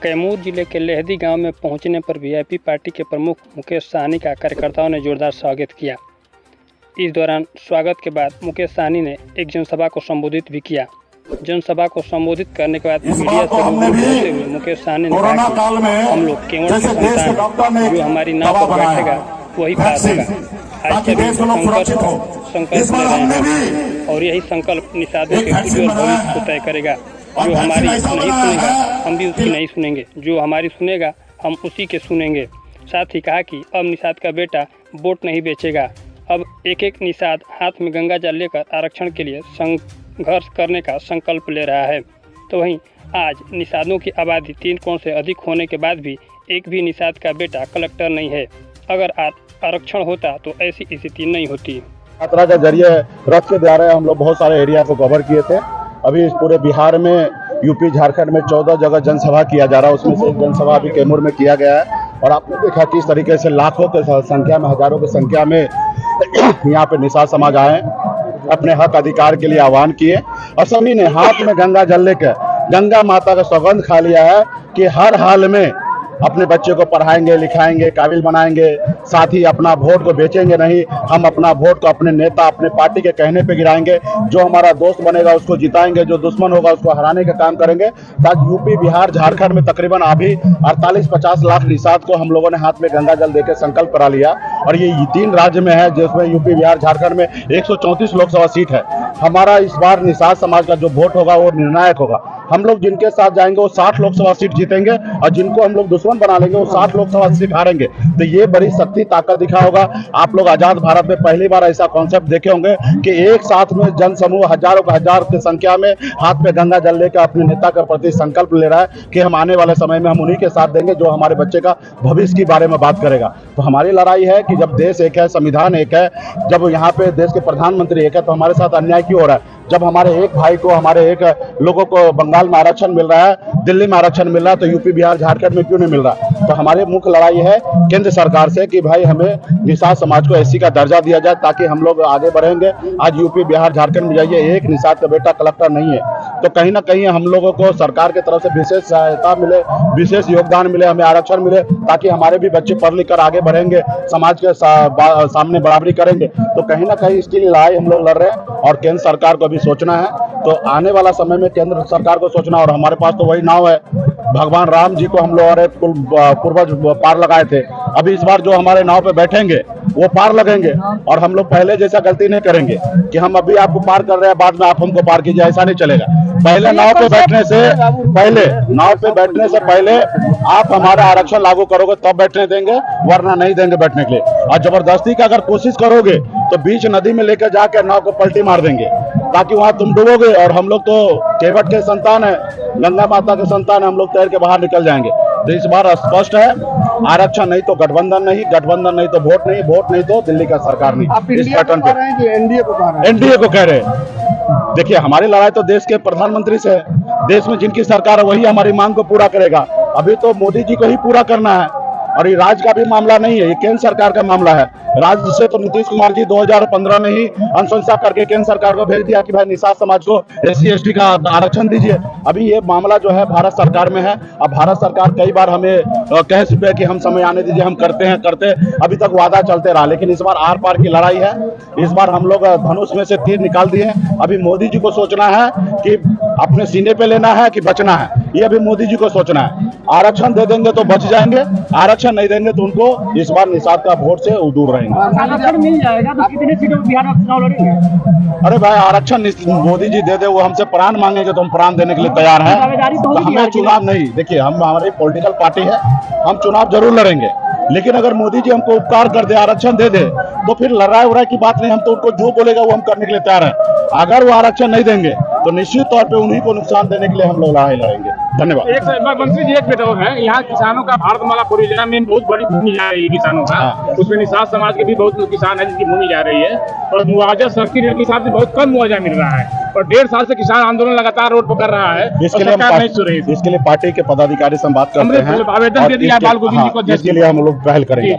कैमूर जिले के लेहदी गांव में पहुंचने पर वीआईपी पार्टी के प्रमुख मुकेश सहनी का कार्यकर्ताओं ने जोरदार स्वागत किया। इस दौरान स्वागत के बाद मुकेश सहनी ने एक जनसभा को संबोधित भी किया। जनसभा को संबोधित करने के बाद मीडिया से रूबरू होते हुए मुकेश सहनी ने कहा कि हम लोग केवल के संतान जो हमारी नाव पर बैठेगा वही पार होगा। आज के दिन संकल्प ले रहे हैं और यही संकल्प निषादों के उज्ज्वल भविष्य को तय करेगा। जो हमारी नहीं सुनेगा हम भी उसकी नहीं सुनेंगे, जो हमारी सुनेगा हम उसी के सुनेंगे। साथ ही कहा कि अब निषाद का बेटा वोट नहीं बेचेगा। अब एक एक निषाद हाथ में गंगा जल लेकर आरक्षण के लिए संघर्ष करने का संकल्प ले रहा है। तो वहीं आज निषादों की आबादी 3 करोड़ से अधिक होने के बाद भी एक भी निषाद का बेटा कलेक्टर नहीं है। अगर आरक्षण होता तो ऐसी स्थिति नहीं होती। यात्रा के जरिए रथ के द्वारा हम लोग बहुत सारे एरिया को कवर किए थे। अभी इस पूरे बिहार में, यूपी, झारखंड में 14 जगह जनसभा किया जा रहा है। उसमें से एक जनसभा अभी कैमूर में किया गया है और आपने देखा किस तरीके से लाखों के संख्या में, हजारों की संख्या में यहाँ पे निषाद समाज आए, अपने हक अधिकार के लिए आह्वान किए और सभी ने हाथ में गंगा जल लेकर गंगा माता का सौगंध खा लिया है कि हर हाल में अपने बच्चे को पढ़ाएंगे, लिखाएंगे, काबिल बनाएंगे, साथ ही अपना वोट को बेचेंगे नहीं। हम अपना वोट को अपने नेता, अपने पार्टी के कहने पे गिराएंगे। जो हमारा दोस्त बनेगा उसको जिताएंगे, जो दुश्मन होगा उसको हराने का काम करेंगे। ताकि यूपी, बिहार, झारखंड में तकरीबन अभी 48-50 लाख निषाद को हम लोगों ने हाथ में गंगा जल देकर संकल्प करा लिया और ये 3 राज्य में है, जिसमें यूपी, बिहार, झारखंड में 134 लोकसभा सीट है। हमारा इस बार निषाद समाज का जो वोट होगा वो निर्णायक होगा। हम लोग जिनके साथ जाएंगे वो 60 लोकसभा सीट जीतेंगे और जिनको हम लोग दुश्मन बना लेंगे वो 60 लोकसभा सीट हारेंगे। तो ये बड़ी शक्ति ताकत दिखा होगा। आप लोग आजाद भारत में पहली बार ऐसा कॉन्सेप्ट देखे होंगे कि एक साथ में जन समूह हजारों का हजार की संख्या में हाथ में गंगा जल लेकर अपने नेता के प्रति संकल्प ले रहा है कि हम आने वाले समय में हम उन्हीं के साथ देंगे जो हमारे बच्चे का भविष्य के बारे में बात करेगा। तो हमारी लड़ाई है कि जब देश एक है, संविधान एक है, जब यहाँ पे देश के प्रधानमंत्री एक है, तो हमारे साथ अन्याय क्यों हो रहा है? जब हमारे एक भाई को, हमारे एक लोगों को बंगाल में आरक्षण मिल रहा है, दिल्ली में आरक्षण मिल रहा है, तो यूपी, बिहार, झारखंड में क्यों नहीं मिल रहा? तो हमारे मुख्य लड़ाई है केंद्र सरकार से कि भाई हमें निषाद समाज को एससी का दर्जा दिया जाए ताकि हम लोग आगे बढ़ेंगे। आज यूपी, बिहार, झारखंड में जाइए, एक निषाद का बेटा कलेक्टर नहीं है। तो कहीं ना कहीं हम लोगों को सरकार की तरफ से विशेष सहायता मिले, विशेष योगदान मिले, हमें आरक्षण मिले ताकि हमारे भी बच्चे पढ़ लिख कर आगे बढ़ेंगे, समाज के सामने बराबरी करेंगे। तो कहीं ना कहीं इसकी लड़ाई हम लोग लड़ रहे हैं और केंद्र सरकार को भी सोचना है। तो आने वाला समय में केंद्र सरकार को सोचना, और हमारे पास तो वही नाव है। भगवान राम जी को हम लोग पूर्वज पार लगाए थे। अभी इस बार जो हमारे नाव पे बैठेंगे वो पार लगेंगे और हम लोग पहले जैसा गलती नहीं करेंगे कि हम अभी आपको पार कर रहे हैं, बाद में आप हमको पार कीजिए, ऐसा नहीं चलेगा। पहले नाव पे बैठने से पहले आप हमारा आरक्षण लागू करोगे तब बैठने देंगे, वरना नहीं देंगे बैठने के लिए। और जबरदस्ती का अगर कोशिश करोगे तो बीच नदी में लेकर जाकर नाव को पलटी मार देंगे ताकि वहां तुम डूबोगे और हम लोग तो केवट के संतान है, गंगा माता के संतान है, हम लोग तैर के बाहर निकल जाएंगे। तो इस बार स्पष्ट है, आरक्षण नहीं तो गठबंधन नहीं, गठबंधन नहीं तो वोट नहीं, वोट नहीं तो दिल्ली का सरकार नहीं। इस पैटर्न पे एनडीए को कह रहे हैं। देखिए, हमारी लड़ाई तो देश के प्रधानमंत्री से है। देश में जिनकी सरकार है वही हमारी मांग को पूरा करेगा। अभी तो मोदी जी को ही पूरा करना है और ये राज्य का भी मामला नहीं है, ये केंद्र सरकार का मामला है। राज्य से तो नीतीश कुमार जी 2015 में ही अनुशंसा करके केंद्र सरकार को भेज दिया कि भाई निषाद समाज को SC ST का आरक्षण दीजिए। अभी ये मामला जो है भारत सरकार में है। अब भारत सरकार कई बार हमें कह चुके कि हम समय आने दीजिए, हम करते, अभी तक वादा चलते रहा। लेकिन इस बार आर पार की लड़ाई है। इस बार हम लोग धनुष में से तीर निकाल दिए। अभी मोदी जी को सोचना है कि अपने सीने पे लेना है कि बचना है, ये अभी मोदी जी को सोचना है। आरक्षण दे देंगे तो बच जाएंगे, आरक्षण नहीं देंगे तो उनको इस बार निषाद का वोट से दूर रहेंगे। आरक्षण मिल जाएगा तो कितने सीटों में बिहार में चुनाव लड़ेंगे? अरे भाई, आरक्षण मोदी जी दे दे, वो हमसे प्राण मांगेंगे तो हम प्राण देने के लिए तैयार हैं। तो हमें चुनाव नहीं, देखिए हम हमारी पॉलिटिकल पार्टी है, हम चुनाव जरूर लड़ेंगे। लेकिन अगर मोदी जी हमको उपकार कर दे, आरक्षण दे दे, तो फिर लड़ाई उड़ाई की बात नहीं। हम तो उनको जो बोलेगा वो हम करने के लिए तैयार हैं। अगर वो आरक्षण नहीं देंगे तो निश्चित तौर पे उन्हीं को नुकसान देने के लिए हम लोग लड़ाई लड़ेंगे। धन्यवाद। मंत्री जी, एक बताओ है, यहाँ किसानों का भारतमाला परियोजना में बहुत बड़ी भूमि जा रही है किसानों का। उसमें निषाद समाज के भी बहुत किसान है जिनकी भूमि जा रही है और मुआवजा सस्ती रेट के हिसाब से बहुत कम मुआवजा मिल रहा है और 1.5 साल से किसान आंदोलन लगातार रोड पर कर रहा है। इसके लिए पार्टी के पदाधिकारी से हम बात करते हैं, आवेदन दे दिया बाल गोविंद जी को, इसके लिए हम लोग पहल करेंगे।